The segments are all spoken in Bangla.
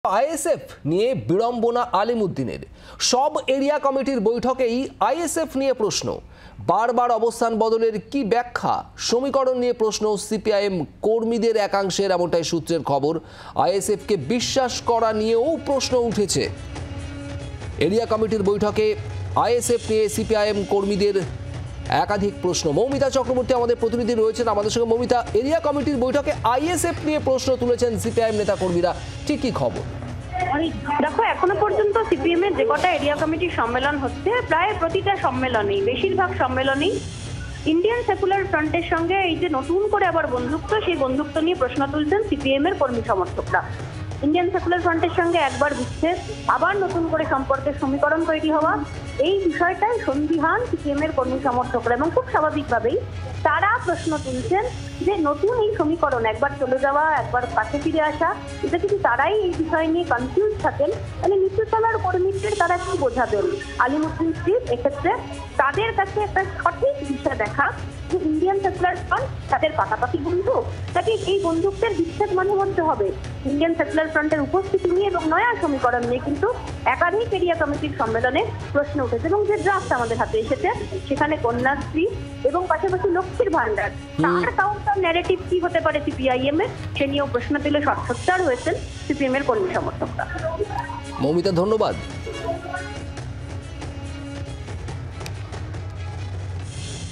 আইএসএফ নিয়ে বিড়ম্বনা আলিমুদ্দিনের। সব এরিয়া কমিটির বৈঠকেই আইএসএফ নিয়ে প্রশ্ন। বারবার অবস্থান বদলের কি ব্যাখ্যা? সমীকরণ নিয়ে প্রশ্ন সিপিআইএম কর্মীদের একাংশের, এমনটাই সূত্রের খবর। আইএসএফকে বিশ্বাস করা নিয়েও প্রশ্ন উঠেছে। এরিয়া কমিটির বৈঠকে আইএসএফ নিয়ে সিপিআইএম কর্মীদের একাধিক প্রশ্ন। মৌমিতা চক্রবর্তী আমাদের প্রতিনিধি রয়েছেন আমাদের সঙ্গে। মৌমিতা, এরিয়া কমিটির বৈঠকে আইএসএফ নিয়ে প্রশ্ন তুলেছেন সিপিআইএম নেতা কর্মীরা, ঠিক কি খবর? দেখো, এখনো পর্যন্ত সিপিএম এর যে কটা এরিয়া কমিটির সম্মেলন হচ্ছে, প্রায় প্রতিটা সম্মেলনেই, বেশিরভাগ সম্মেলনেই ইন্ডিয়ান সেকুলার ফ্রন্টের সঙ্গে এই যে নতুন করে আবার বন্ধুত্ব, সেই বন্ধুত্ব নিয়ে প্রশ্ন তুলছেন সিপিএম এর কর্মী সমর্থকরা। ইন্ডিয়ান সেকুলার ফ্রন্টের সঙ্গে একবার বিচ্ছেদ, আবার নতুন করে সম্পর্কের সমীকরণ তৈরি হওয়া, এই বিষয়টাই সন্দিহান সিপিএম এর কর্মী সমর্থকরা। এবং খুব স্বাভাবিকভাবেই তারা প্রশ্ন তুলছেন যে নতুন এই সমীকরণ, একবার চলে যাওয়া, একবার কাছে ফিরে আসা, এটা যদি তারাই এই বিষয় নিয়ে কনফিউজ থাকেন, তাহলে নিচুতলার কর্মীদের তারা কি বোঝাবেন? আলিমুদ্দিন স্ট্রিট এক্ষেত্রে তাদের কাছে একটা সঠিক দিশা দেখা যে ইন্ডিয়ান সেকুলার ফ্রন্ট তাদের পাকাপাকি বন্ধু, তাকে এই বন্ধুত্বের বিচ্ছেদ মানে হতে হবে। ইন্ডিয়ান সেকুলার ফ্রন্টের উপস্থিতি নিয়ে এবং নয়া সমীকরণ নিয়ে কিন্তু একাধিক এরিয়া কমিটির সম্মেলনে প্রশ্ন উঠেছে। এবং যে ড্রাফট আমাদের হাতে এসেছে, সেখানে কন্যাশ্রী এবং পাশাপাশি লক্ষ্মীর ভান্ডার, তার কাউন্টার ন্যারেটিভ কি হতে পারে সিপিআইএম এর, সে নিয়েও প্রশ্ন তুলে সোচ্চার হয়েছেন সিপিএম এর কর্মী সমর্থকরা। মৌমিতা, ধন্যবাদ।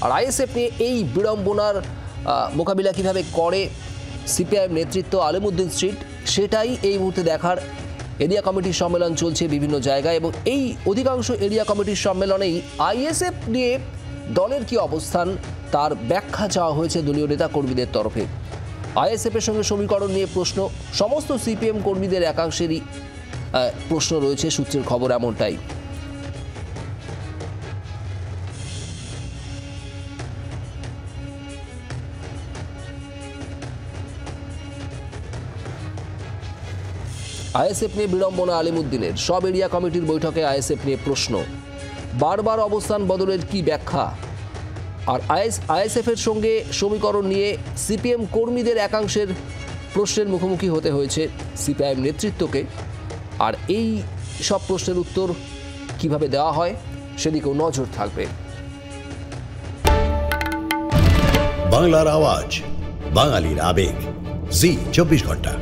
আর আইএসএফ নিয়ে এই বিড়ম্বনার মোকাবিলা কিভাবে করে সিপিআইএম নেতৃত্ব আলিমুদ্দিন স্ট্রিট, সেটাই এই মুহূর্তে দেখার। এরিয়া কমিটির সম্মেলন চলছে বিভিন্ন জায়গায় এবং এই অধিকাংশ এরিয়া কমিটির সম্মেলনেই আইএসএফ নিয়ে দলের কি অবস্থান তার ব্যাখ্যা চাওয়া হয়েছে দলীয় নেতা কর্মীদের তরফে। আইএসএফের সঙ্গে সমীকরণ নিয়ে প্রশ্ন, সমস্ত সিপিএম কর্মীদের একাংশেরই প্রশ্ন রয়েছে, সূত্রের খবর এমনটাই। আইএসএফ নিয়ে বিড়ম্বনা আলিমুদ্দিনের। সব এরিয়া কমিটির বৈঠকে আইএসএফ নিয়ে প্রশ্ন, বারবার অবস্থান বদলের কি ব্যাখ্যা? আর আইএসএফের সঙ্গে সমীকরণ নিয়ে সিপিএম কর্মীদের একাংশের প্রশ্নের মুখোমুখি হতে হয়েছে সিপিআইএম নেতৃত্বকে। আর এই সব প্রশ্নের উত্তর কিভাবে দেওয়া হয় সেদিকেও নজর থাকবে। বাংলার আওয়াজ, বাঙালির আবেগ, জি 24 ঘন্টা।